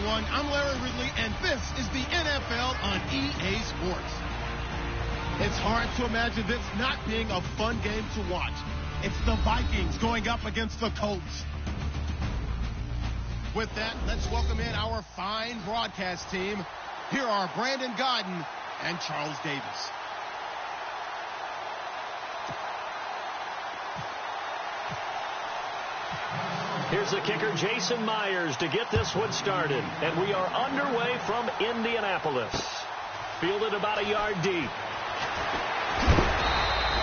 everyone. I'm Larry Ridley, and this is the NFL on EA Sports. It's hard to imagine this not being a fun game to watch. It's the Vikings going up against the Colts. With that, let's welcome in our fine broadcast team. Here are Brandon Godden and Charles Davis. Here's the kicker, Jason Myers, to get this one started. And we are underway from Indianapolis. Fielded about a yard deep.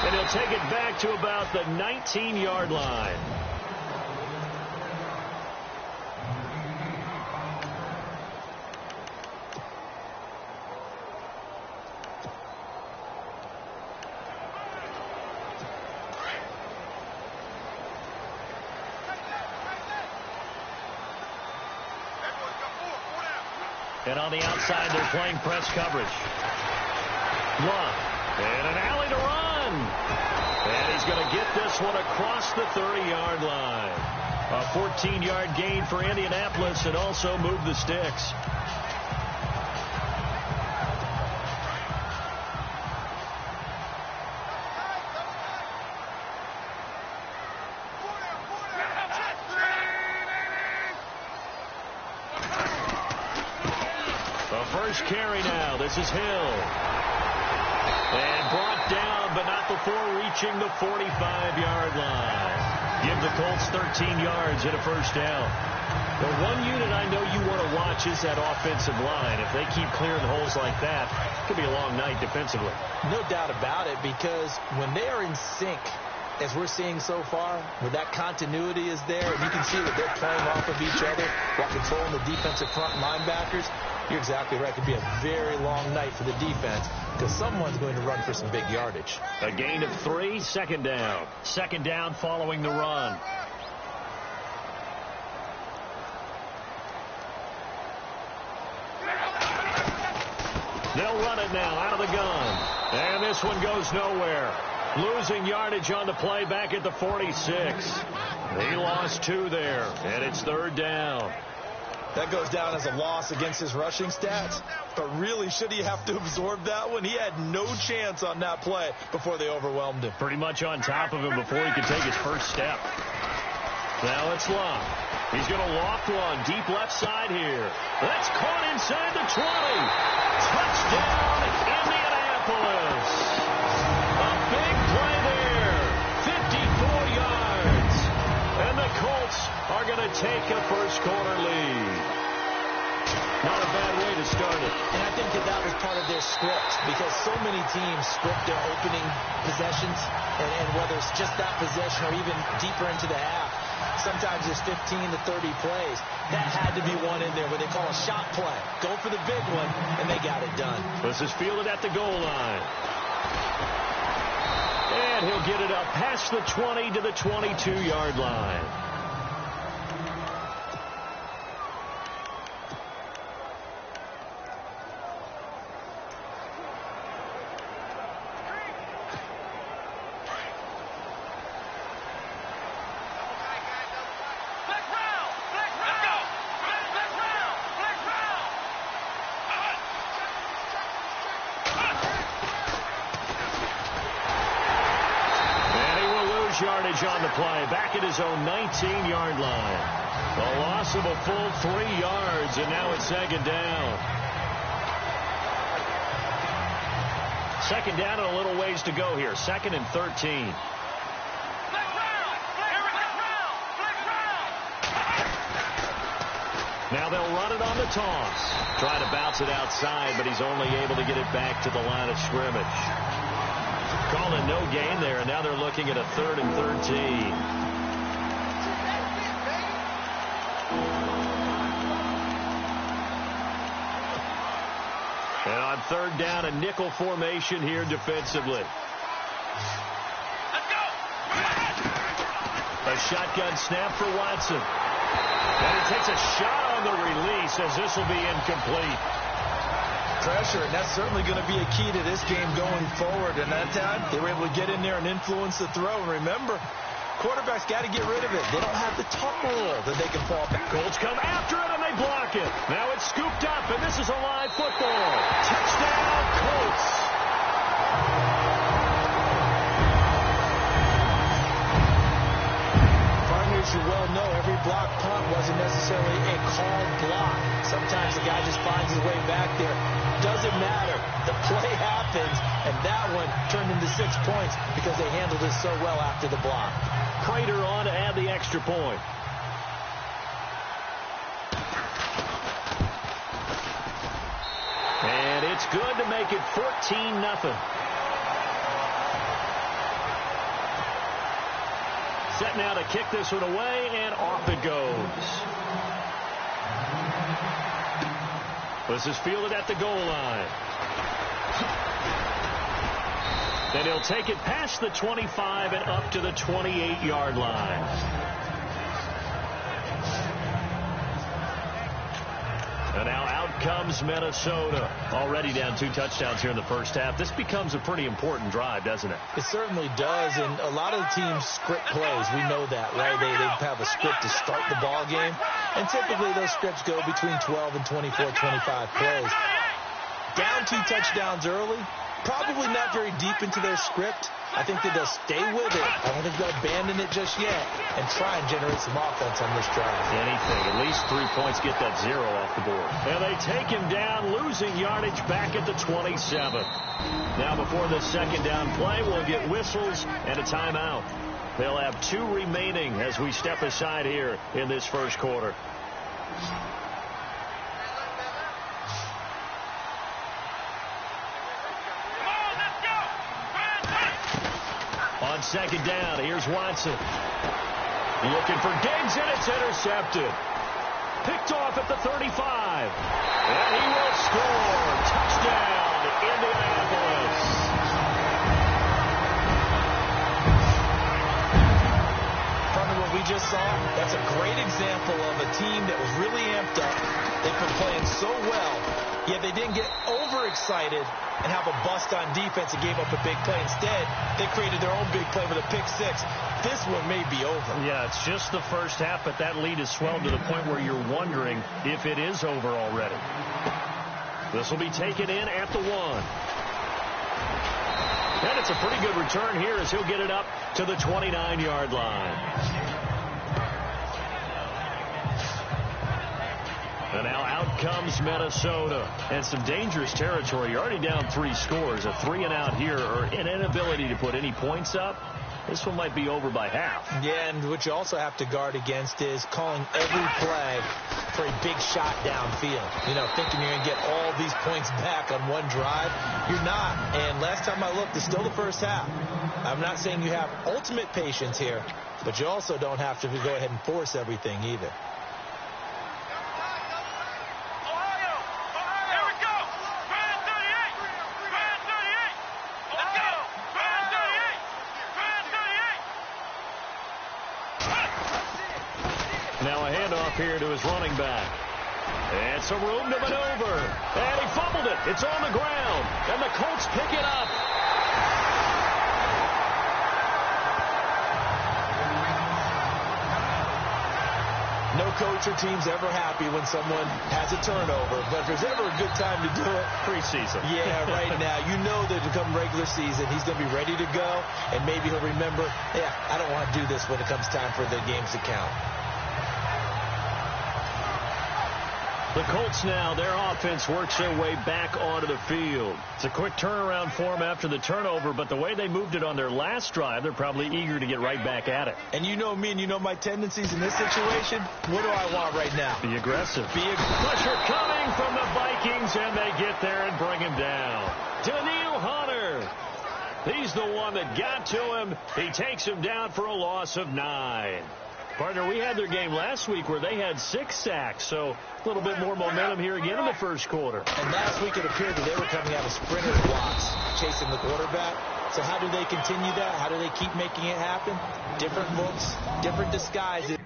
And he'll take it back to about the 19-yard line. And on the outside, they're playing press coverage. Love. And an alley to run. And he's going to get this one across the 30-yard line. A 14-yard gain for Indianapolis and also move the sticks. First carry now. This is Hill. And brought down, but not before reaching the 45-yard line. Give the Colts 13 yards and a first down. The one unit I know you want to watch is that offensive line. If they keep clearing holes like that, it could be a long night defensively. No doubt about it, because when they are in sync, as we're seeing so far, where that continuity is there, and you can see that they're playing off of each other while controlling the defensive front linebackers, you're exactly right. It could be a very long night for the defense because someone's going to run for some big yardage. A gain of 3, second down. Second down following the run. They'll run it now out of the gun. And this one goes nowhere. Losing yardage on the play back at the 46. He lost 2 there, and it's third down. That goes down as a loss against his rushing stats, but really, should he have to absorb that one? He had no chance on that play before they overwhelmed him. Pretty much on top of him before he could take his first step. Now it's Love. He's going to loft one deep left side here. That's caught inside the 20. Touchdown, Indianapolis. A big play there. 54 yards. And the Colts are going to take a first-quarter lead. Not a bad way to start it. And I think that was part of their script, because so many teams script their opening possessions, and whether it's just that possession or even deeper into the half, sometimes there's 15 to 30 plays. That had to be one in there where they call a shot play. Go for the big one, and they got it done. This is fielded at the goal line. And he'll get it up past the 20 to the 22-yard line. Yardage on the play, back at his own 19-yard line. A loss of a full 3 yards, and now it's second down. Second down and a little ways to go here. 2nd and 13. Now they'll run it on the toss. Trying to bounce it outside, but he's only able to get it back to the line of scrimmage. Calling no gain there, and now they're looking at a 3rd and 13. And on 3rd down, a nickel formation here defensively. Let's go! A shotgun snap for Watson. And he takes a shot on the release as this will be incomplete. Pressure, and that's certainly going to be a key to this game going forward. And that time, they were able to get in there and influence the throw. And remember, quarterbacks got to get rid of it. They don't have the tumble that they can fall back. Colts come after it, and they block second. Now it's scooped up, and this is a live football. Touchdown, Colts. Partners, you well know every block punt wasn't necessarily a called block. Sometimes the guy just finds his way back there. Doesn't matter. The play happens, and that one turned into 6 points because they handled it so well after the block. Prater on to add the extra point. And it's good to make it 14-0. Set now to kick this one away, and off it goes. This is fielded at the goal line. Then he'll take it past the 25 and up to the 28-yard line. And now out comes Minnesota. Already down 2 touchdowns here in the first half. This becomes a pretty important drive, doesn't it? It certainly does, and a lot of the teams script plays. We know that, right? They have a script to start the ball game, and typically those scripts go between 12 and 24, 25 plays. Down 2 touchdowns early, probably not very deep into their script. I think that they'll stay with it. I don't think they'll abandon it just yet and try and generate some offense on this drive. Anything. At least 3 points, get that 0 off the board. And they take him down, losing yardage back at the 27. Now before the second down play, we'll get whistles and a timeout. They'll have 2 remaining as we step aside here in this first quarter. On second down, here's Watson. Looking for Diggs, and it's intercepted. Picked off at the 35. And he will score. Touchdown, Indianapolis. From what we just saw, that's a great example of a team that was really amped up. They've been playing so well, yet they didn't get overexcited and have a bust on defense and gave up a big play. Instead, they created their own big play with a pick 6. This one may be over. Yeah, it's just the first half, but that lead has swelled to the point where you're wondering if it is over already. This will be taken in at the 1. And it's a pretty good return here as he'll get it up to the 29-yard line. And now out comes Minnesota. And some dangerous territory. You're already down 3 scores. A 3-and-out here, or an inability to put any points up. This one might be over by half. Yeah, and what you also have to guard against is calling every play for a big shot downfield. You know, thinking you're going to get all these points back on one drive. You're not. And last time I looked, it's still the first half. I'm not saying you have ultimate patience here, but you also don't have to go ahead and force everything either. Now a handoff here to his running back. And some room to maneuver. And he fumbled it. It's on the ground. And the Colts pick it up. No coach or team's ever happy when someone has a turnover. But if there's ever a good time to do it, preseason. Yeah, right now. You know that to come regular season, he's going to be ready to go. And maybe he'll remember, yeah, I don't want to do this when it comes time for the games to count. The Colts now, their offense works their way back onto the field. It's a quick turnaround for them after the turnover, but the way they moved it on their last drive, they're probably eager to get right back at it. And you know me and you know my tendencies in this situation. What do I want right now? Be aggressive. Pressure coming from the Vikings, and they get there and bring him down. Daniil Hunter. He's the one that got to him. He takes him down for a loss of 9. Partner, we had their game last week where they had 6 sacks, so a little bit more momentum here again in the first quarter. And last week it appeared that they were coming out of sprinter blocks, chasing the quarterback. So how do they continue that? How do they keep making it happen? Different looks, different disguises.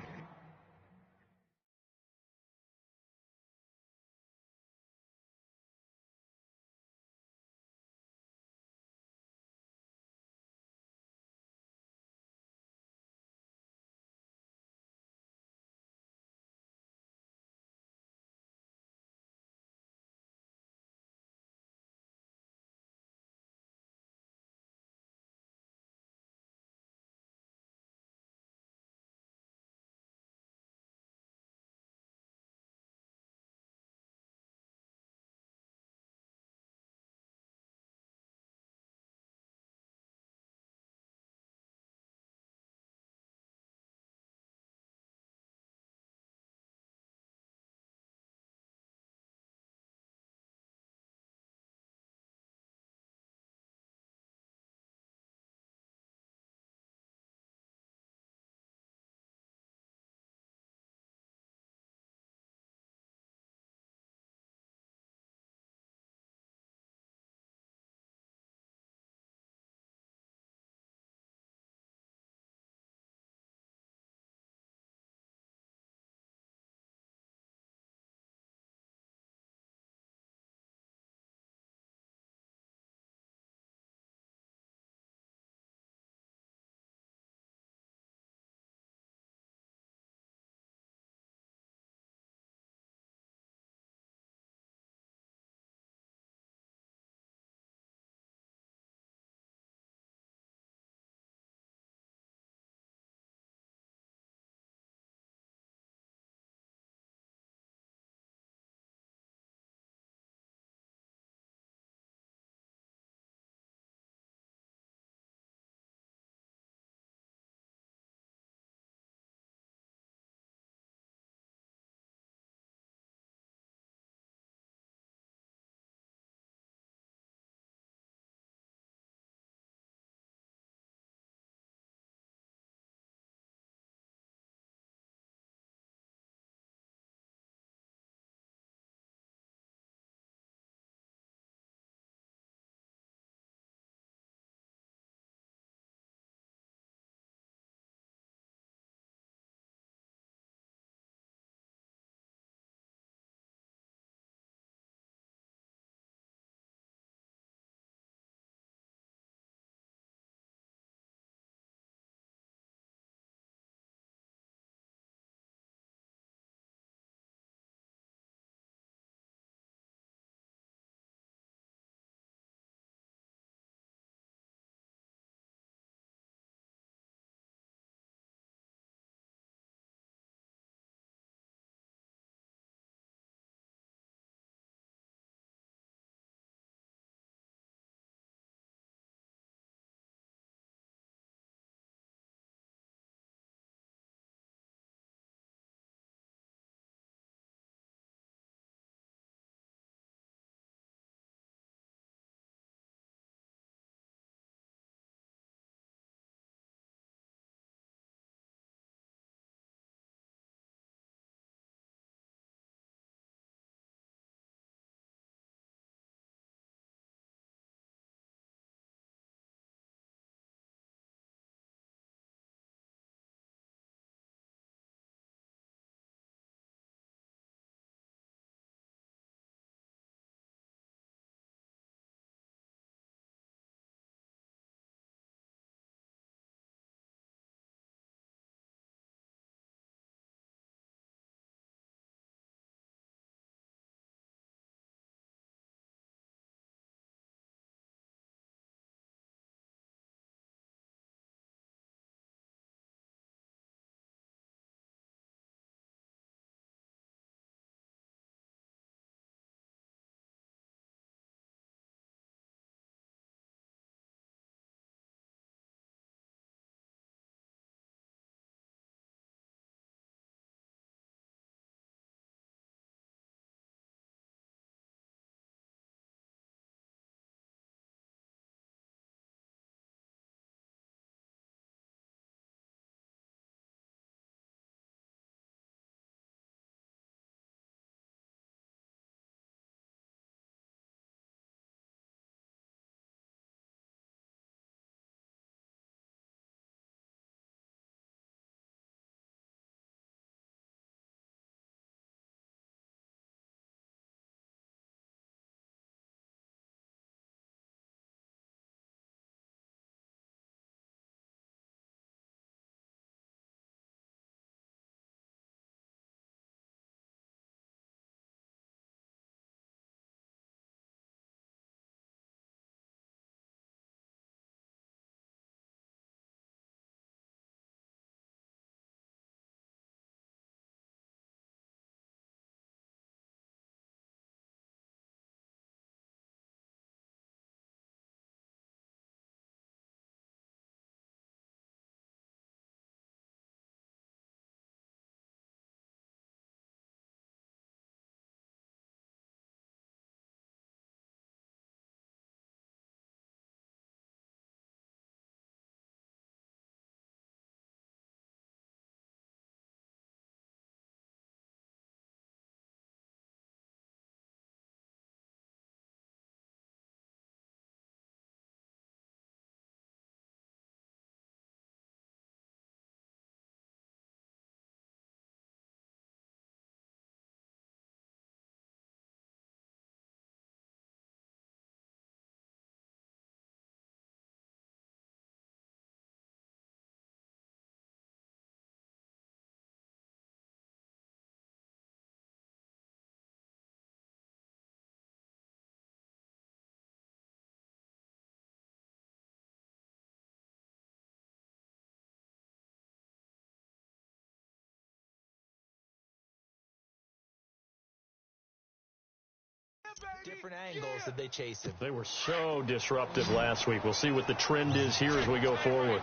Different angles that they chase him. They were so disruptive last week. We'll see what the trend is here as we go forward.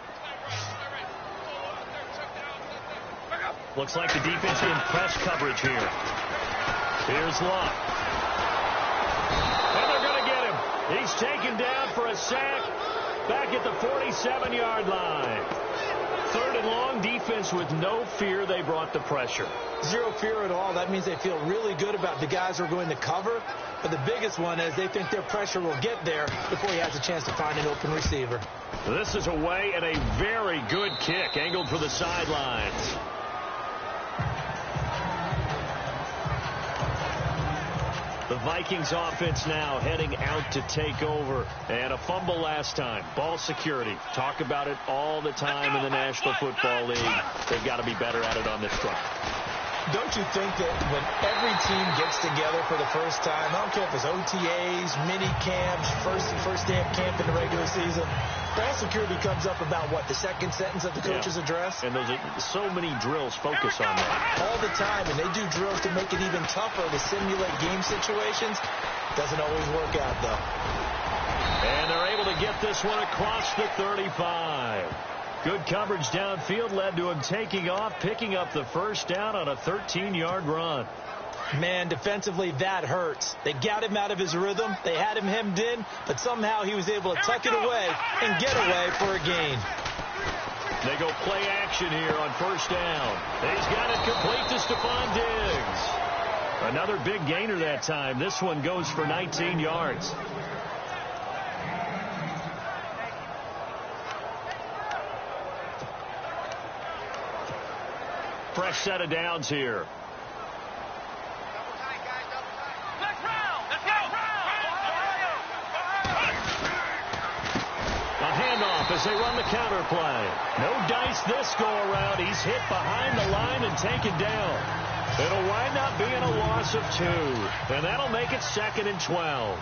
Looks like the defense in press coverage here. Here's Luck. And they're going to get him. He's taken down for a sack back at the 47-yard line. 3rd and long, defense with no fear. They brought the pressure. Zero fear at all. That means they feel really good about the guys who are going to cover. But the biggest one is they think their pressure will get there before he has a chance to find an open receiver. This is away and a very good kick angled for the sidelines. The Vikings offense now heading out to take over. And a fumble last time. Ball security. Talk about it all the time in the National Football League. They've got to be better at it on this drive. Don't you think that when every team gets together for the first time, I don't care if it's OTAs, mini camps, first day of camp in the regular season, ball security comes up about what, the second sentence of the coach's address? And those are so many drills focus on that. All the time, and they do drills to make it even tougher to simulate game situations. Doesn't always work out, though. And they're able to get this one across the 35. Good coverage downfield led to him taking off, picking up the first down on a 13-yard run. Man, defensively, that hurts. They got him out of his rhythm. They had him hemmed in, but somehow he was able to tuck it away and get away for a gain. They go play action here on first down. He's got it complete to Stephon Diggs. Another big gainer that time. This one goes for 19 yards. Fresh set of downs here. A handoff as they run the counter play. No dice this go around. He's hit behind the line and taken down. It'll wind up being a loss of 2. And that'll make it 2nd and 12.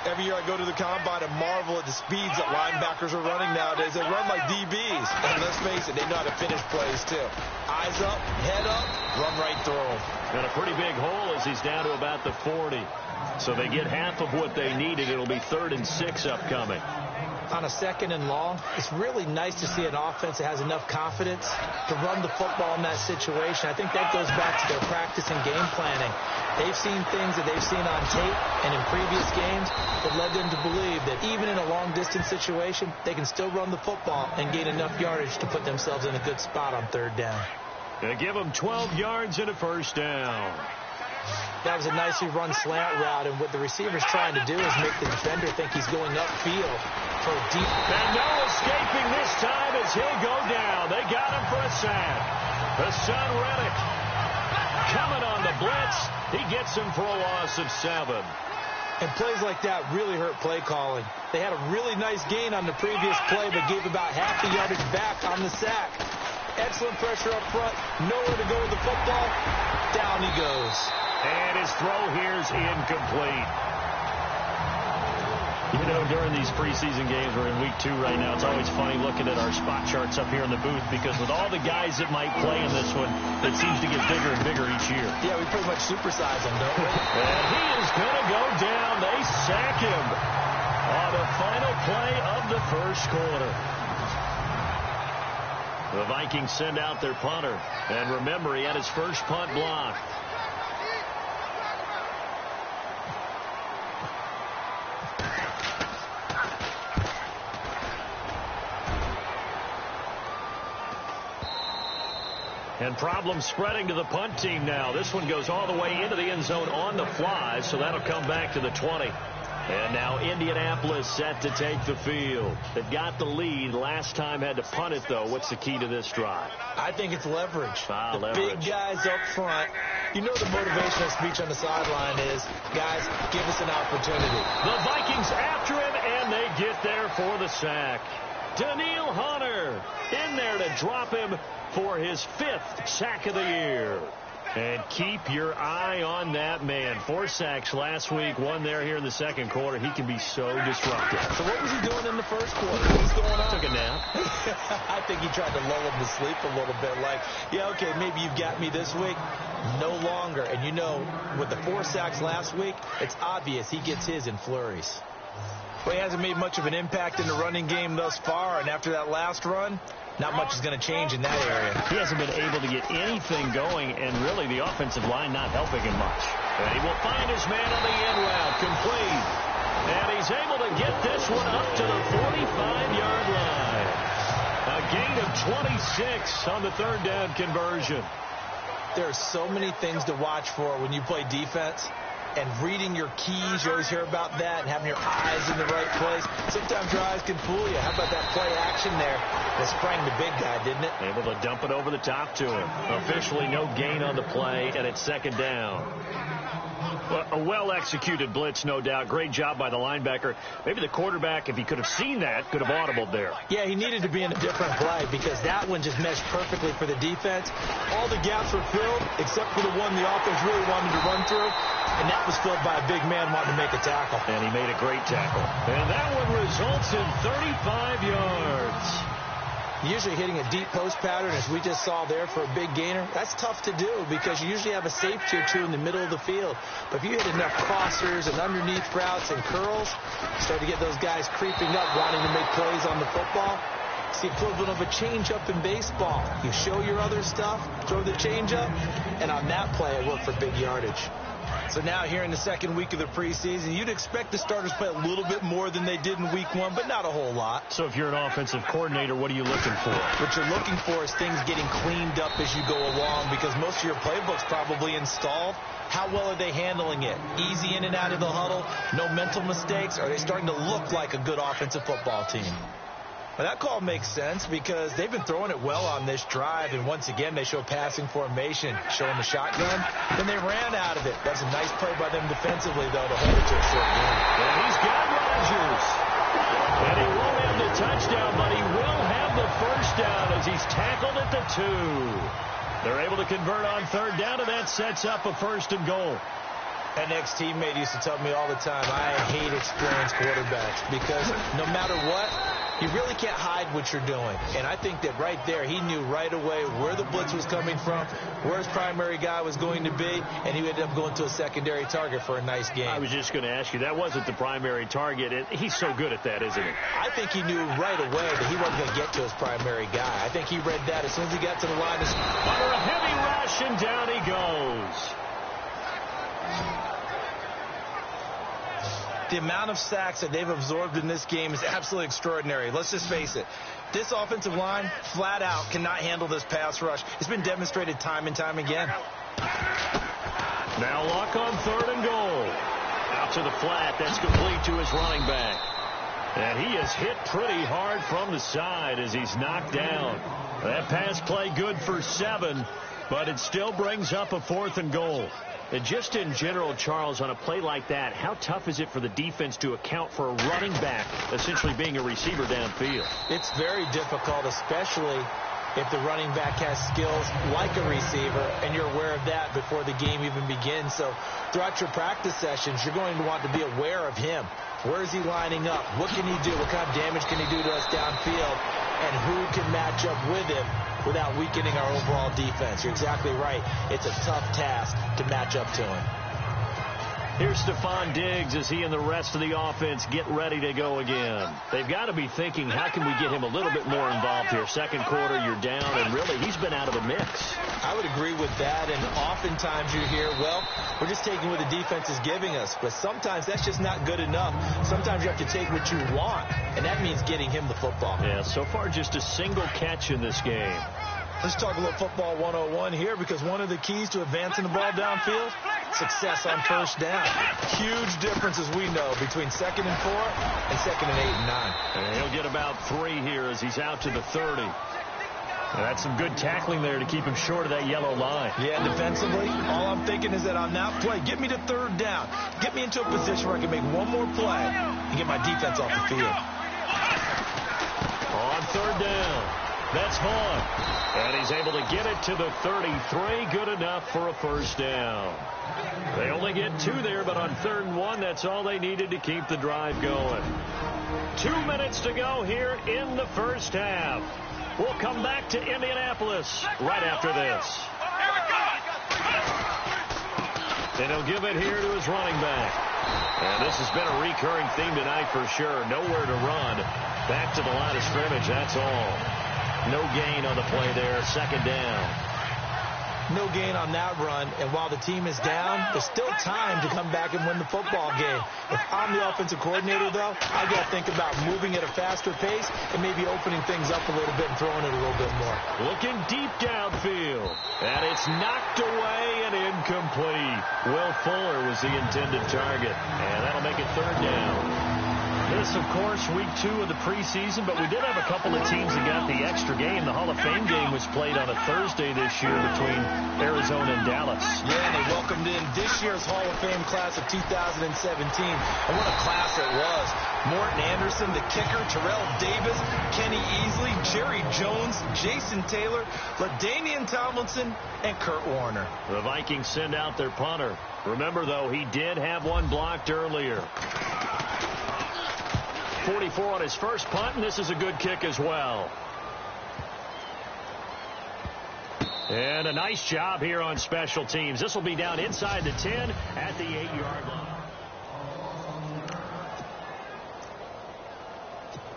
Every year I go to the combine and marvel at the speeds that linebackers are running nowadays. They run like DBs. And let's face it, they know how to finish plays too. Eyes up, head up, run right through them. And a pretty big hole as he's down to about the 40. So they get half of what they needed. It'll be 3rd and 6 upcoming. On a 2nd and long, it's really nice to see an offense that has enough confidence to run the football in that situation. I think that goes back to their practice and game planning. They've seen things that they've seen on tape and in previous games that led them to believe that even in a long-distance situation, they can still run the football and gain enough yardage to put themselves in a good spot on 3rd down. They give them 12 yards and a first down. That was a nicely run slant route, and what the receiver's trying to do is make the defender think he's going upfield for a deep. And no escaping this time as he'll go down. They got him for a sack. Hassan Reddick coming on the blitz. He gets him for a loss of 7. And plays like that really hurt play calling. They had a really nice gain on the previous play, but gave about half the yardage back on the sack. Excellent pressure up front. Nowhere to go with the football. Down he goes. And his throw here's incomplete. You know, during these preseason games, we're in week 2 right now. It's always funny looking at our spot charts up here in the booth because with all the guys that might play in this one, it seems to get bigger and bigger each year. Yeah, we pretty much supersize them, don't we? And he is going to go down. They sack him on the final play of the first quarter. The Vikings send out their punter. And remember, he had his first punt blocked. And problems spreading to the punt team now. This one goes all the way into the end zone on the fly, so that'll come back to the 20. And now Indianapolis set to take the field. They've got the lead. Last time had to punt it, though. What's the key to this drive? I think it's leverage. The leverage. Big guys up front. You know the motivational speech on the sideline is, guys, give us an opportunity. The Vikings after him, and they get there for the sack. Daniil Hunter in there to drop him for his 5th sack of the year. And keep your eye on that man. 4 sacks last week, 1 there here in the second quarter. He can be so disruptive. So what was he doing in the first quarter? What's going on? Took a nap. I think he tried to lull him to sleep a little bit. Like, yeah, okay, maybe you've got me this week. No longer. And you know, with the 4 sacks last week, it's obvious he gets his in flurries. Well, he hasn't made much of an impact in the running game thus far. And after that last run, not much is going to change in that area. He hasn't been able to get anything going, and really the offensive line not helping him much. And he will find his man on the end route, complete. And he's able to get this one up to the 45-yard line. A gain of 26 on the third down conversion. There are so many things to watch for when you play defense. And reading your keys, you always hear about that, and having your eyes in the right place. Sometimes your eyes can fool you. How about that play action there that sprang the big guy, didn't it? Able to dump it over the top to him. Officially no gain on the play, and it's second down. A well-executed blitz, no doubt. Great job by the linebacker. Maybe the quarterback, if he could have seen that, could have audibled there. Yeah, he needed to be in a different play because that one just meshed perfectly for the defense. All the gaps were filled except for the one the offense really wanted to run through, and that was filled by a big man wanting to make a tackle. And he made a great tackle. And that one results in 35 yards. Usually hitting a deep post pattern, as we just saw there for a big gainer, that's tough to do because you usually have a safety or two in the middle of the field. But if you hit enough crossers and underneath routes and curls, you start to get those guys creeping up, wanting to make plays on the football. It's the equivalent of a changeup in baseball. You show your other stuff, throw the changeup, and on that play, it worked for big yardage. So now here in the second week of the preseason, you'd expect the starters play a little bit more than they did in week 1, but not a whole lot. So if you're an offensive coordinator, what are you looking for? What you're looking for is things getting cleaned up as you go along because most of your playbook's probably installed. How well are they handling it? Easy in and out of the huddle, no mental mistakes? Are they starting to look like a good offensive football team? Well, that call makes sense because they've been throwing it well on this drive, and once again, they show passing formation, showing the shotgun. Then they ran out of it. That's a nice play by them defensively, though, to hold it to a short game. And he's got Rodgers. And he won't have the touchdown, but he will have the first down as he's tackled at the 2. They're able to convert on third down, and that sets up a 1st and goal. An ex-teammate used to tell me all the time, I hate experienced quarterbacks because no matter what, you really can't hide what you're doing. And I think that right there, he knew right away where the blitz was coming from, where his primary guy was going to be, and he ended up going to a secondary target for a nice game. I was just going to ask you, that wasn't the primary target. He's so good at that, isn't he? I think he knew right away that he wasn't going to get to his primary guy. I think he read that as soon as he got to the line. Under a heavy rush, and down he goes. The amount of sacks that they've absorbed in this game is absolutely extraordinary. Let's just face it. This offensive line, flat out, cannot handle this pass rush. It's been demonstrated time and time again. Now Luck on 3rd and goal. Out to the flat. That's complete to his running back. And he is hit pretty hard from the side as he's knocked down. That pass play good for 7, but it still brings up a 4th and goal. And just in general, Charles, on a play like that, how tough is it for the defense to account for a running back essentially being a receiver downfield? It's very difficult, especially if the running back has skills like a receiver, and you're aware of that before the game even begins. So throughout your practice sessions, you're going to want to be aware of him. Where is he lining up? What can he do? What kind of damage can he do to us downfield? And who can match up with him without weakening our overall defense? You're exactly right. It's a tough task to match up to him. Here's Stephon Diggs as he and the rest of the offense get ready to go again. They've got to be thinking, how can we get him a little bit more involved here? Second quarter, you're down, and really, he's been out of the mix. I would agree with that, and oftentimes you hear, well, we're just taking what the defense is giving us, but sometimes that's just not good enough. Sometimes you have to take what you want, and that means getting him the football. Yeah, so far just a single catch in this game. Let's talk a little football 101 here, because one of the keys to advancing the ball downfield, success on first down. Huge difference, as we know, between 2nd and 4 and 2nd and 8 and 9. And he'll get about 3 here as he's out to the 30. That's some good tackling there to keep him short of that yellow line. Yeah, defensively, all I'm thinking is that on that play, get me to 3rd down. Get me into a position where I can make one more play and get my defense off the field. On 3rd down. That's Vaughn. And he's able to get it to the 33. Good enough for a first down. They only get 2 there, but on 3rd and 1, that's all they needed to keep the drive going. 2 minutes to go here in the first half. We'll come back to Indianapolis right after this. And he'll give it here to his running back. And this has been a recurring theme tonight for sure. Nowhere to run. Back to the line of scrimmage, that's all. No gain on the play there. 2nd down. No gain on that run, and while the team is down, there's still time to come back and win the football game. If I'm the offensive coordinator, though, I got to think about moving at a faster pace and maybe opening things up a little bit and throwing it a little bit more. Looking deep downfield, and it's knocked away and incomplete. Will Fuller was the intended target, and that'll make it 3rd down. This, of course, week 2 of the preseason, but we did have a couple of teams that got the extra game. The Hall of Fame game was played on a Thursday this year between Arizona and Dallas. Yeah, and they welcomed in this year's Hall of Fame class of 2017. And what a class it was. Morton Anderson, the kicker, Terrell Davis, Kenny Easley, Jerry Jones, Jason Taylor, LaDainian Tomlinson, and Kurt Warner. The Vikings send out their punter. Remember, though, he did have one blocked earlier. 44 on his first punt, and this is a good kick as well. And a nice job here on special teams. This will be down inside the 10 at the 8-yard line.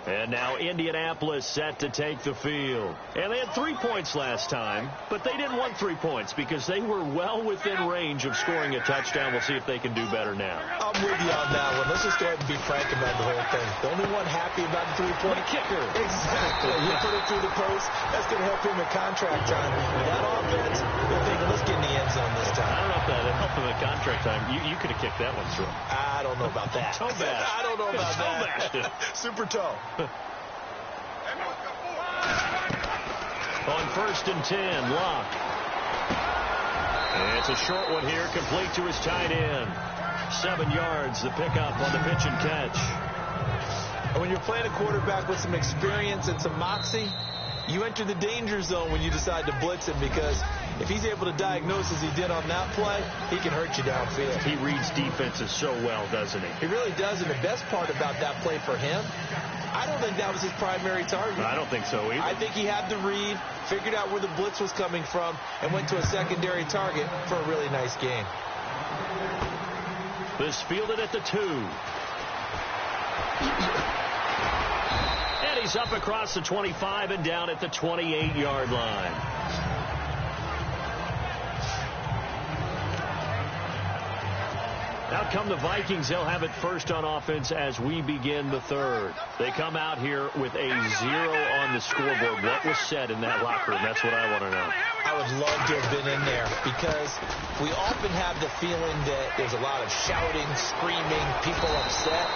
And now Indianapolis set to take the field. And they had 3 points last time, but they didn't want 3 points because they were well within range of scoring a touchdown. We'll see if they can do better now. I'm with you on that one. Let's just go ahead and be frank about the whole thing. The only one happy about the 3-point kicker. Exactly. You put it through the post. That's going to help him at contract time. That offense, they're thinking, let's get in the end zone this time. I don't know if that helped him at contract time. You could have kicked that one through. I don't know about that. Toe bash. I don't know about that. Super toe. On 1st and 10, Locke. And it's a short one here, complete to his tight end. 7 yards, the pickup on the pitch and catch. And when you're playing a quarterback with some experience and some moxie, you enter the danger zone when you decide to blitz him, because if he's able to diagnose as he did on that play, he can hurt you downfield. He reads defenses so well, doesn't he? He really does, and the best part about that play for him, I don't think that was his primary target. I don't think so either. I think he had the read, figured out where the blitz was coming from, and went to a secondary target for a really nice game. This fielded at the 2. And he's up across the 25 and down at the 28-yard line. Out come the Vikings. They'll have it first on offense as we begin the 3rd. They come out here with a 0 on the scoreboard. What was said in that locker room? That's what I want to know. I would love to have been in there, because we often have the feeling that there's a lot of shouting, screaming, people upset.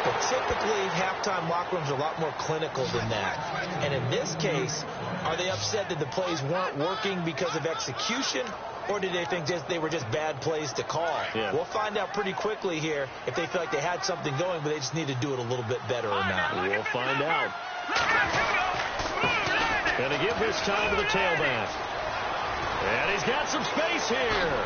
But typically, halftime locker rooms are a lot more clinical than that. And in this case, are they upset that the plays weren't working because of execution, or did they think they were just bad plays to call? Yeah. We'll find out pretty quickly here if they feel like they had something going, but they just need to do it a little bit better or not. We'll find out. Going to give his time to the tailback. And he's got some space here.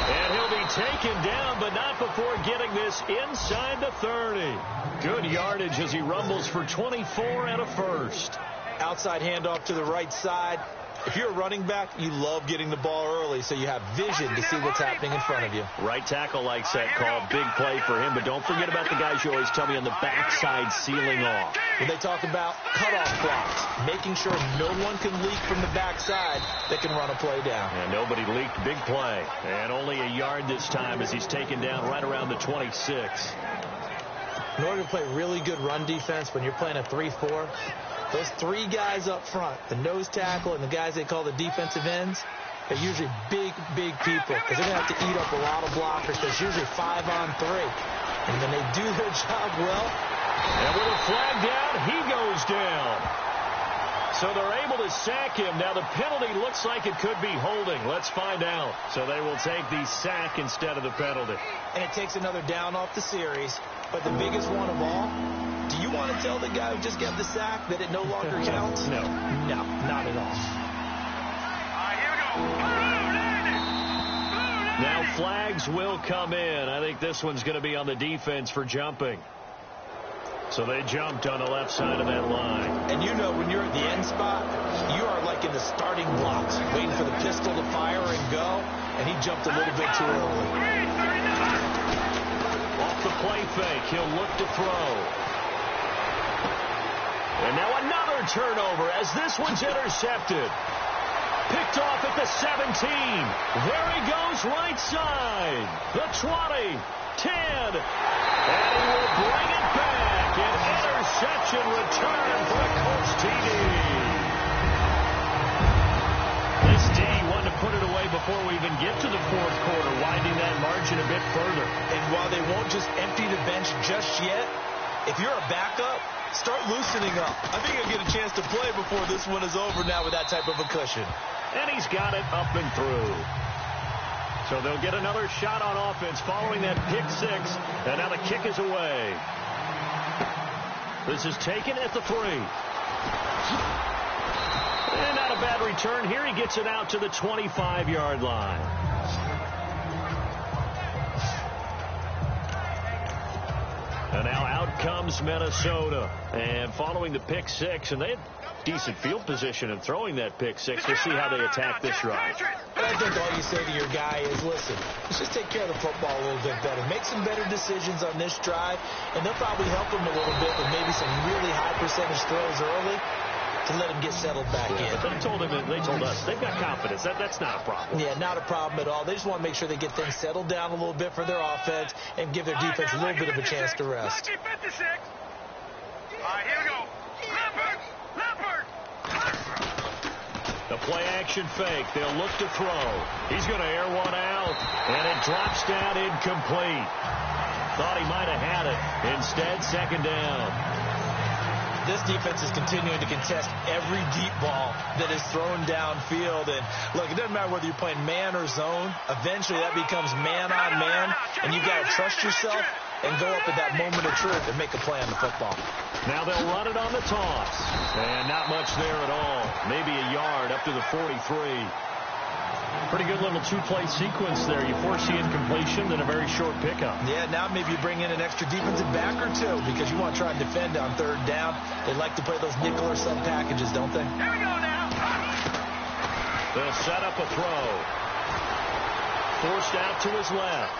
And he'll be taken down, but not before getting this inside the 30. Good yardage as he rumbles for 24 and a first. Outside handoff to the right side. If you're a running back, you love getting the ball early so you have vision to see what's happening in front of you. Right tackle likes that call. Big play for him, but don't forget about the guys you always tell me on the backside sealing off. When they talk about cutoff blocks, making sure no one can leak from the backside that can run a play down. And nobody leaked. Big play. And only a yard this time as he's taken down right around the 26. In order to play really good run defense when you're playing a 3-4, those 3 guys up front, the nose tackle and the guys they call the defensive ends, they're usually big, big people, because they're going to have to eat up a lot of blockers. There's usually 5 on 3. And when they do their job well. And with a flag down, he goes down. So they're able to sack him. Now the penalty looks like it could be holding. Let's find out. So they will take the sack instead of the penalty. And it takes another down off the series. But the biggest one of all, do you want to tell the guy who just got the sack that it no longer counts? No. No, not at all. Here we go. Now flags will come in. I think this one's going to be on the defense for jumping. So they jumped on the left side of that line. And you know when you're at the end spot, you are like in the starting blocks, waiting for the pistol to fire and go, and he jumped a little bit too early. Off the play fake, he'll look to throw. And now another turnover as this one's intercepted. Picked off at the 17. There he goes right side. The 20, 10, and he will bring it back. An interception return for the Colts TD. This D wanted to put it away before we even get to the fourth quarter, widening that margin a bit further. And while they won't just empty the bench just yet, if you're a backup, start loosening up. I think you'll get a chance to play before this one is over now with that type of a cushion. And he's got it up and through. So they'll get another shot on offense following that pick six. And now the kick is away. This is taken at the 3. And not a bad return here. He gets it out to the 25-yard line. And now out comes Minnesota. And following the pick six, and they had decent field position in throwing that pick six. We'll see how they attack this drive. And I think all you say to your guy is, listen, let's just take care of the football a little bit better. Make some better decisions on this drive, and they'll probably help him a little bit with maybe some really high percentage throws early to let him get settled back in. But they told us they've got confidence. That's not a problem. Yeah, not a problem at all. They just want to make sure they get things settled down a little bit for their offense and give their defense a little bit of a chance to rest. Here we go. Leopard. The play action fake. They'll look to throw. He's going to air one out, and it drops down incomplete. Thought he might have had it. Instead, second down. This defense is continuing to contest every deep ball that is thrown downfield. And, look, it doesn't matter whether you're playing man or zone. Eventually, that becomes man on man, and you've got to trust yourself and go up at that moment of truth and make a play on the football. Now they'll run it on the toss. And not much there at all. Maybe a yard up to the 43. Pretty good little two-play sequence there. You force the incompletion, then a very short pickup. Yeah, now maybe you bring in an extra defensive back or two because you want to try and defend on third down. They like to play those nickel or sub packages, don't they? Here we go now. They'll set up a throw. Forced out to his left.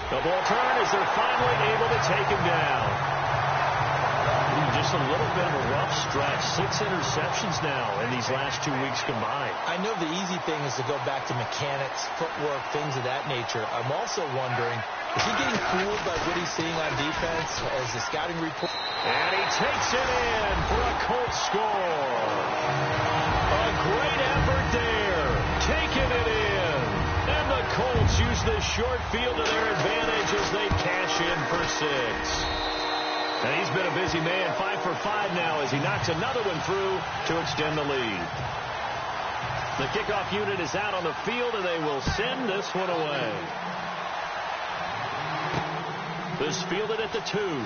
The ball turn as they're finally able to take him down. Just a little bit of a rough stretch. 6 interceptions now in these last 2 weeks combined. I know the easy thing is to go back to mechanics, footwork, things of that nature. I'm also wondering, is he getting fooled by what he's seeing on defense as the scouting report? And he takes it in for a Colts score. A great effort there. Taking it in. And the Colts use the short field to their advantage as they cash in for 6. And he's been a busy man, 5 for 5 now as he knocks another one through to extend the lead. The kickoff unit is out on the field, and they will send this one away. This fielded at the 2.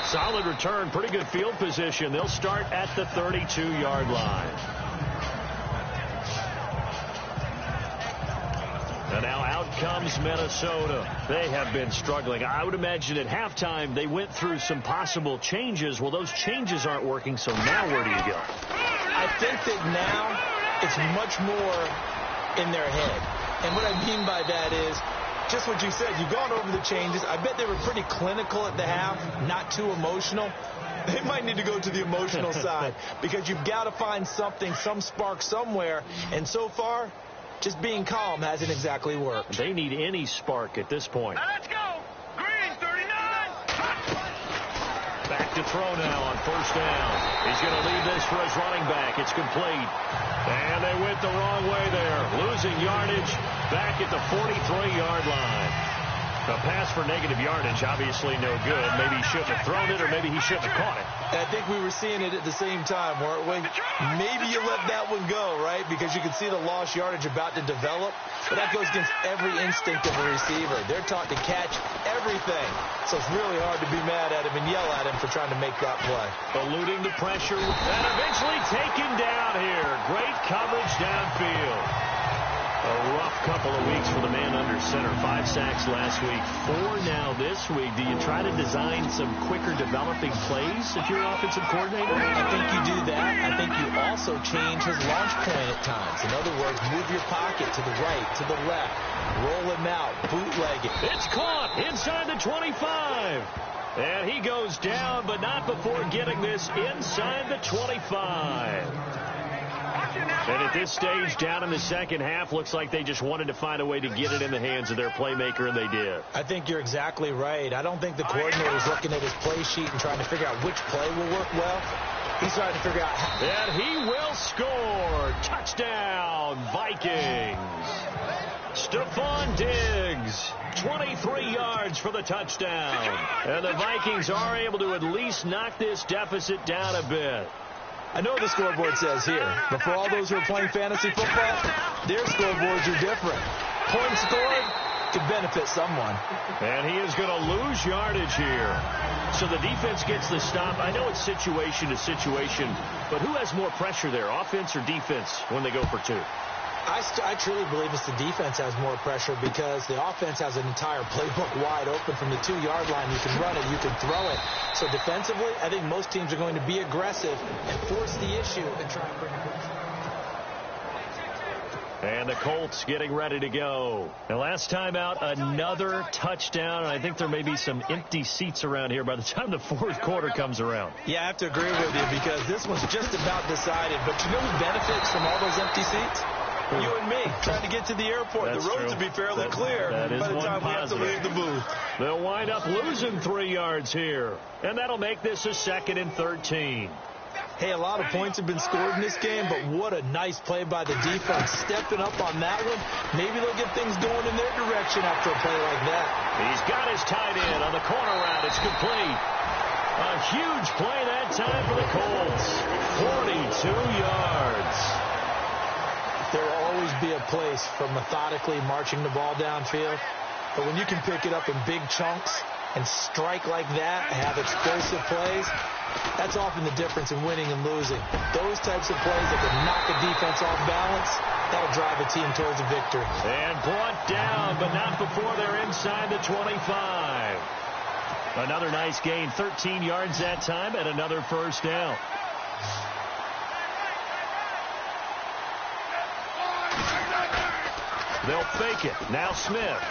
Solid return, pretty good field position. They'll start at the 32-yard line. And now out comes Minnesota. They have been struggling. I would imagine at halftime they went through some possible changes. Well, those changes aren't working, so now where do you go? I think that now it's much more in their head. And what I mean by that is just what you said. You've gone over the changes. I bet they were pretty clinical at the half, not too emotional. They might need to go to the emotional side because you've got to find something, some spark somewhere. And so far, just being calm hasn't exactly worked. They need any spark at this point. Now let's go. Green, 39. Back to throw now on first down. He's going to leave this for his running back. It's complete. And they went the wrong way there. Losing yardage back at the 43-yard line. A pass for negative yardage, obviously no good. Maybe he shouldn't have thrown it, or maybe he shouldn't have caught it. I think we were seeing it at the same time, weren't we? Maybe you let that one go, right? Because you can see the lost yardage about to develop. But that goes against every instinct of a receiver. They're taught to catch everything. So it's really hard to be mad at him and yell at him for trying to make that play. Eluding the pressure and eventually taken down here. Great coverage downfield. A rough couple of weeks for the man under center. 5 sacks last week, 4 now this week. Do you try to design some quicker developing plays if you're an offensive coordinator? I think you do that. I think you also change his launch point at times. In other words, move your pocket to the right, to the left. Roll him out, bootleg it. It's caught inside the 25. And he goes down, but not before getting this inside the 25. And at this stage, down in the second half, looks like they just wanted to find a way to get it in the hands of their playmaker, and they did. I think you're exactly right. I don't think the coordinator's looking at his play sheet and trying to figure out which play will work well. He's trying to figure out how. And he will score. Touchdown, Vikings. Stephon Diggs, 23 yards for the touchdown. And the Vikings are able to at least knock this deficit down a bit. I know the scoreboard says here, but for all those who are playing fantasy football, their scoreboards are different. Points scored could benefit someone. And he is going to lose yardage here. So the defense gets the stop. I know it's situation to situation, but who has more pressure there, offense or defense, when they go for 2? I truly believe it's the defense has more pressure because the offense has an entire playbook wide open from the 2-yard line. You can run it, you can throw it. So defensively, I think most teams are going to be aggressive and force the issue and try and bring it back. And the Colts getting ready to go. And last time out, another touchdown. And I think there may be some empty seats around here by the time the fourth quarter comes around. Yeah, I have to agree with you because this one's just about decided. But you know who benefits from all those empty seats? You and me, trying to get to the airport. That's the roads true. will be fairly clear by the time we have to leave the booth. They'll wind up losing 3 yards here. And that'll make this a 2nd and 13. Hey, a lot of points have been scored in this game, but what a nice play by the defense. Stepping up on that one, maybe they'll get things going in their direction after a play like that. He's got his tight end on the corner route. It's complete. A huge play that time for the Colts. 42 yards. There will always be a place for methodically marching the ball downfield. But when you can pick it up in big chunks and strike like that, have explosive plays, that's often the difference in winning and losing. Those types of plays that can knock a defense off balance, that'll drive a team towards a victory. And brought down, but not before they're inside the 25. Another nice gain, 13 yards that time, and another first down. They'll fake it. Now Smith.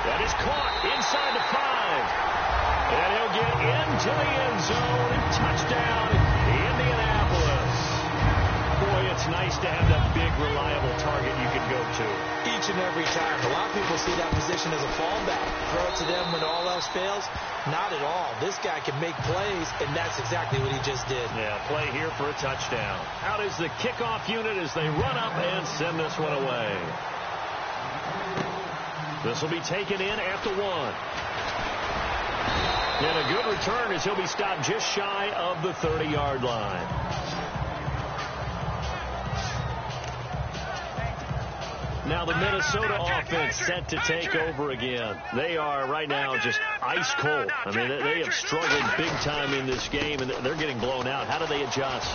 That is caught inside the 5. And he'll get into the end zone. Touchdown, Indianapolis. Boy, it's nice to have that big, reliable target you can go to. Each and every time. A lot of people see that position as a fallback. Throw it to them when all else fails. Not at all. This guy can make plays, and that's exactly what he just did. Yeah, play here for a touchdown. Out is the kickoff unit as they run up and send this one away. This will be taken in after 1. And a good return as he'll be stopped just shy of the 30-yard line. Now the Minnesota offense set to take over again. They are right now just ice cold. I mean, they have struggled big time in this game, and they're getting blown out. How do they adjust?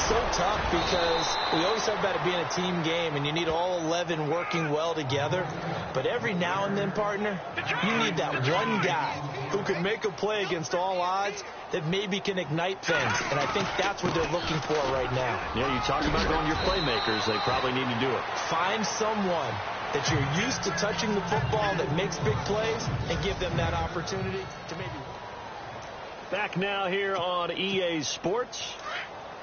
So tough because we always talk about it being a team game, and you need all 11 working well together. But every now and then, partner, you need that one guy who can make a play against all odds that maybe can ignite things. And I think that's what they're looking for right now. Yeah, you talk about going your playmakers. They probably need to do it. Find someone that you're used to touching the football that makes big plays and give them that opportunity to maybe. Back now here on EA Sports.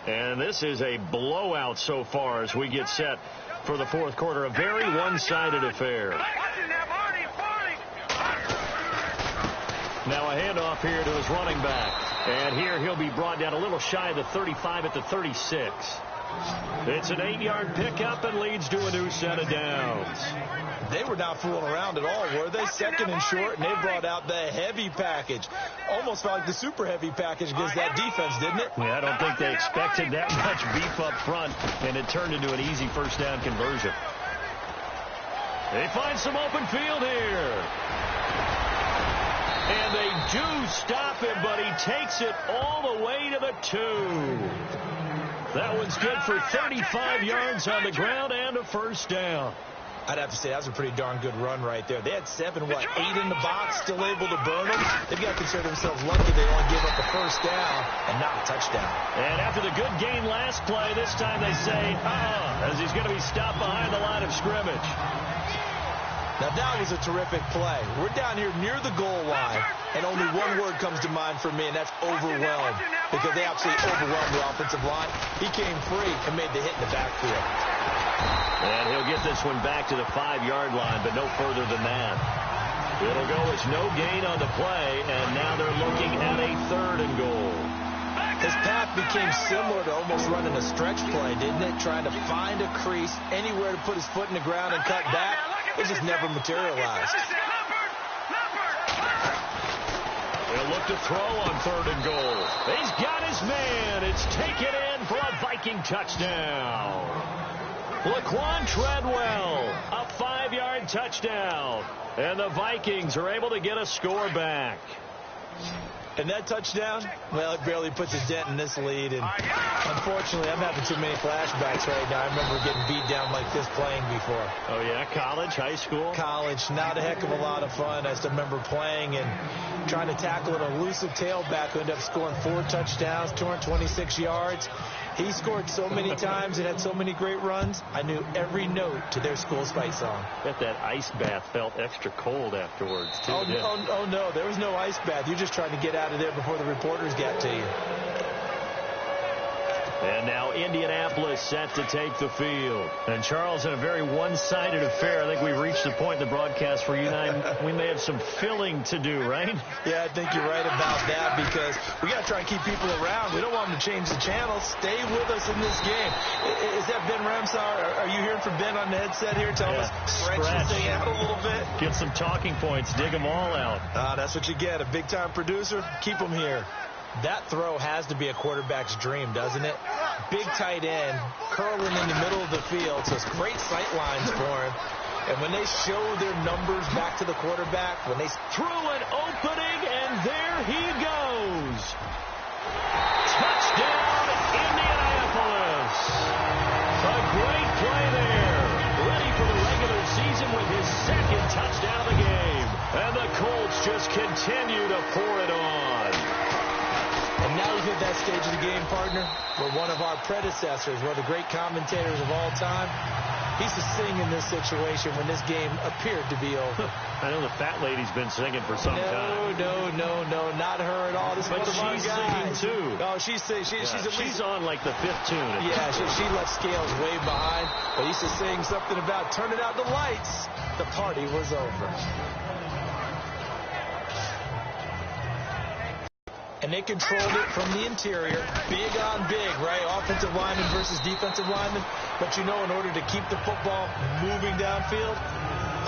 And this is a blowout so far as we get set for the fourth quarter. A very one-sided affair. Now a handoff here to his running back. And here he'll be brought down a little shy of the 35 at the 36. It's an 8-yard pickup and leads to a new set of downs. They were not fooling around at all, were they? Second and short, and they brought out the heavy package. Almost felt like the super heavy package against that defense, didn't it? Yeah, I don't think they expected that much beef up front, and it turned into an easy first down conversion. They find some open field here. And they do stop him, but he takes it all the way to the 2. That one's good for 35 yards on the ground and a first down. I'd have to say that was a pretty darn good run right there. They had 8 in the box, still able to burn them. They've got to consider themselves lucky they only gave up a first down and not a touchdown. And after the good gain last play, this time they say, as he's going to be stopped behind the line of scrimmage. Now, that was a terrific play. We're down here near the goal line, and only one word comes to mind for me, and that's overwhelmed, because they absolutely overwhelmed the offensive line. He came free and made the hit in the backfield. And he'll get this one back to the 5-yard line, but no further than that. It'll go as no gain on the play, and now they're looking at a 3rd and goal. His path became similar to almost running a stretch play, didn't it? Trying to find a crease, anywhere to put his foot in the ground and cut back. It just never materialized. They'll look to throw on 3rd and goal. He's got his man. It's taken in for a Viking touchdown. Laquan Treadwell, a 5-yard touchdown. And the Vikings are able to get a score back. And that touchdown, well, it barely puts a dent in this lead. And unfortunately, I'm having too many flashbacks right now. I remember getting beat down like this playing before. Oh, yeah? College, high school? College, not a heck of a lot of fun. I still remember playing and trying to tackle an elusive tailback who ended up scoring 4 touchdowns, 226 yards. He scored so many times and had so many great runs, I knew every note to their school's fight song. Bet that ice bath felt extra cold afterwards, too. Oh, no, there was no ice bath. You're just trying to get out of there before the reporters got to you. And now Indianapolis set to take the field. And Charles, in a very one-sided affair, I think we've reached the point in the broadcast where you and I, we may have some filling to do, right? Yeah, I think you're right about that, because we got to try and keep people around. We don't want them to change the channel. Stay with us in this game. Is that Ben Ramsar? Are you hearing from Ben on the headset here? Tell us, stretch this thing out a little bit. Get some talking points. Dig them all out. That's what you get. A big-time producer. Keep them here. That throw has to be a quarterback's dream, doesn't it? Big tight end, curling in the middle of the field, so it's great sight lines for him. And when they show their numbers back to the quarterback, when they threw an opening, and there he goes. Touchdown, Indianapolis. A great play there. Ready for the regular season with his 2nd touchdown of the game. And the Colts just continue to pour it on. And now you hit that stage of the game, partner, where one of our predecessors, one of the great commentators of all time, he's to sing in this situation when this game appeared to be over. I know the fat lady's been singing for some time. No, not her at all. This is one of our guys. Singing, too. Oh, she's on like the 5th tune. Yeah, she left scales way behind, but he's just saying something about turning out the lights. The party was over. And they controlled it from the interior, big on big, right? Offensive lineman versus defensive lineman. But you know, in order to keep the football moving downfield,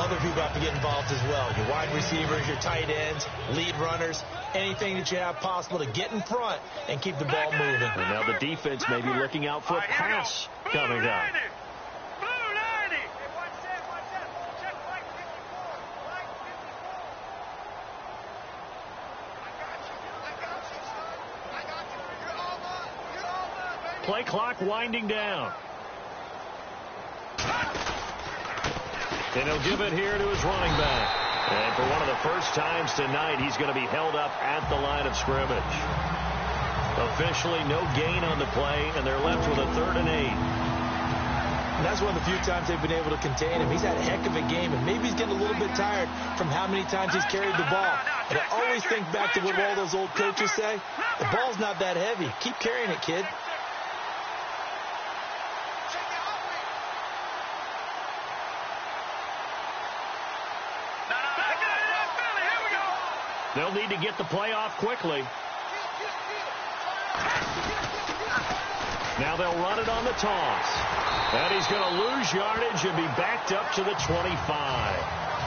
other people have to get involved as well. Your wide receivers, your tight ends, lead runners, anything that you have possible to get in front and keep the ball moving. And now the defense may be looking out for a pass coming up. Play clock winding down. And he'll give it here to his running back. And for one of the first times tonight, he's going to be held up at the line of scrimmage. Officially no gain on the play, and they're left with a 3rd and 8. And that's one of the few times they've been able to contain him. He's had a heck of a game, and maybe he's getting a little bit tired from how many times he's carried the ball. And I always think back to what all those old coaches say. The ball's not that heavy. Keep carrying it, kid. They'll need to get the play off quickly. Now they'll run it on the toss. And he's going to lose yardage and be backed up to the 25.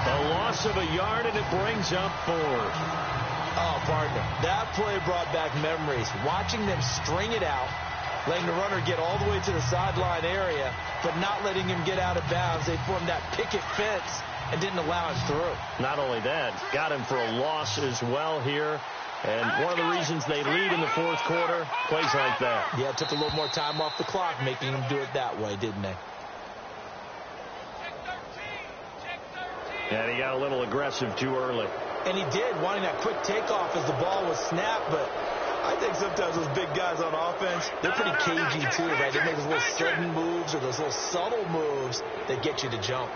A loss of a yard, and it brings up 4. Oh, partner, that play brought back memories. Watching them string it out, letting the runner get all the way to the sideline area, but not letting him get out of bounds. They formed that picket fence and didn't allow him through. Not only that, got him for a loss as well here. And one of the reasons they lead in the fourth quarter, plays like that. Yeah, it took a little more time off the clock, making them do it that way, didn't they? And he got a little aggressive too early. And he did, wanting that quick takeoff as the ball was snapped, but I think sometimes those big guys on offense, they're pretty cagey too, right? They make those little sudden moves or those little subtle moves that get you to jump.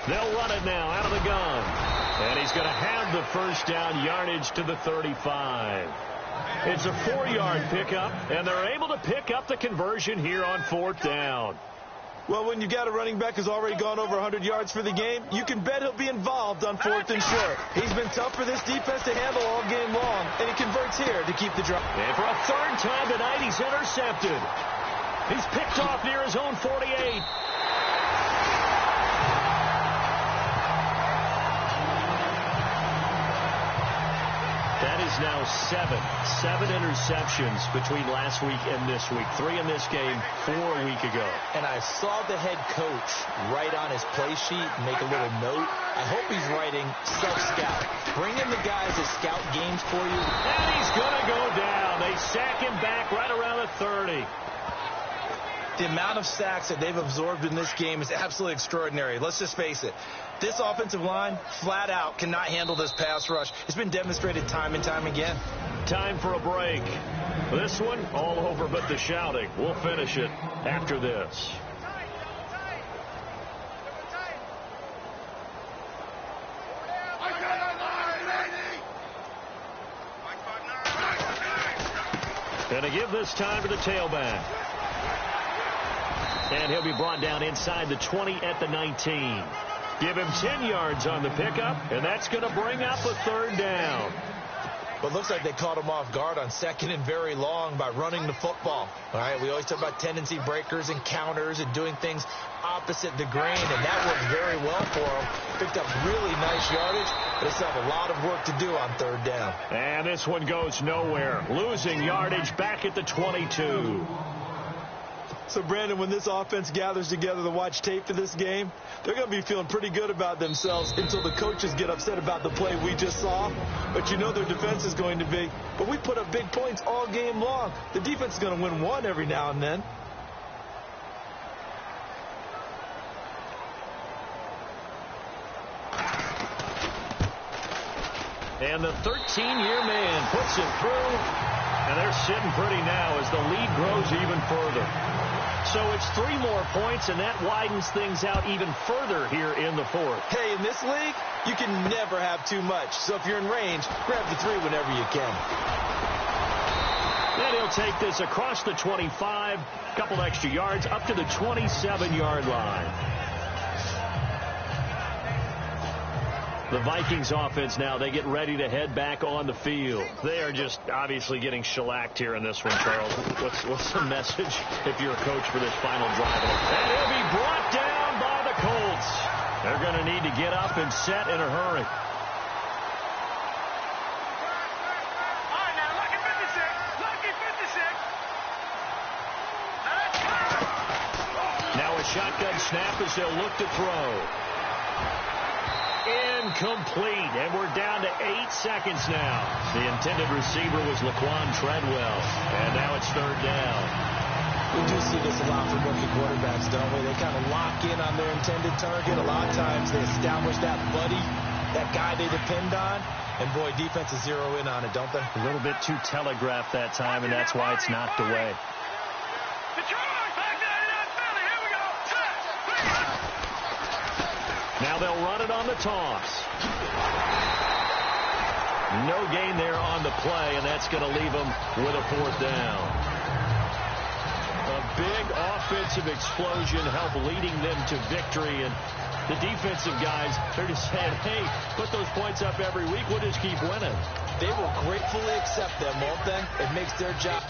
They'll run it now out of the gun. And he's going to have the first down, yardage to the 35. It's a 4-yard pickup, and they're able to pick up the conversion here on 4th down. Well, when you've got a running back who's already gone over 100 yards for the game, you can bet he'll be involved on 4th and short. He's been tough for this defense to handle all game long, and he converts here to keep the drive. And for a 3rd time tonight, he's intercepted. He's picked off near his own 48. That is now 7 interceptions between last week and this week. 3 in this game, 4 a week ago. And I saw the head coach write on his play sheet, make a little note. I hope he's writing self-scout. Bring in the guys that scout games for you. And he's going to go down. They sack him back right around the 30. The amount of sacks that they've absorbed in this game is absolutely extraordinary. Let's just face it. This offensive line, flat out, cannot handle this pass rush. It's been demonstrated time and time again. Time for a break. This one, all over but the shouting. We'll finish it after this. And to give this time to the tailback. And he'll be brought down inside the 20 at the 19. Give him 10 yards on the pickup, and that's going to bring up a 3rd down. But it looks like they caught him off guard on 2nd and very long by running the football. All right, we always talk about tendency breakers and counters and doing things opposite the grain, and that worked very well for him. Picked up really nice yardage, but they still have a lot of work to do on 3rd down. And this one goes nowhere. Losing yardage back at the 22. So, Brandon, when this offense gathers together to watch tape for this game, they're going to be feeling pretty good about themselves until the coaches get upset about the play we just saw. But you know their defense is going to be. But we put up big points all game long. The defense is going to win one every now and then. And the 13-year man puts it through. And they're sitting pretty now as the lead grows even further. So it's 3 more points, and that widens things out even further here in the 4th. Hey, in this league, you can never have too much. So if you're in range, grab the 3 whenever you can. Then he'll take this across the 25, a couple extra yards, up to the 27-yard line. The Vikings offense now, they get ready to head back on the field. They are just obviously getting shellacked here in this one, Charles. What's the message if you're a coach for this final drive? And he'll be brought down by the Colts. They're going to need to get up and set in a hurry. Now a shotgun snap as they'll look to throw. Incomplete, and we're down to 8 seconds now. The intended receiver was Laquan Treadwell, and now it's 3rd down. We do see this a lot from rookie quarterbacks, don't we? They kind of lock in on their intended target. A lot of times they establish that buddy, that guy they depend on, and boy, defenses zero in on it, don't they? A little bit too telegraphed that time, and that's why it's knocked away. Now they'll run it on the toss. No gain there on the play, and that's going to leave them with a 4th down. A big offensive explosion helped leading them to victory, and The defensive guys, they're just saying, hey, put those points up every week. We'll just keep winning. They will gratefully accept them, won't they? It makes their job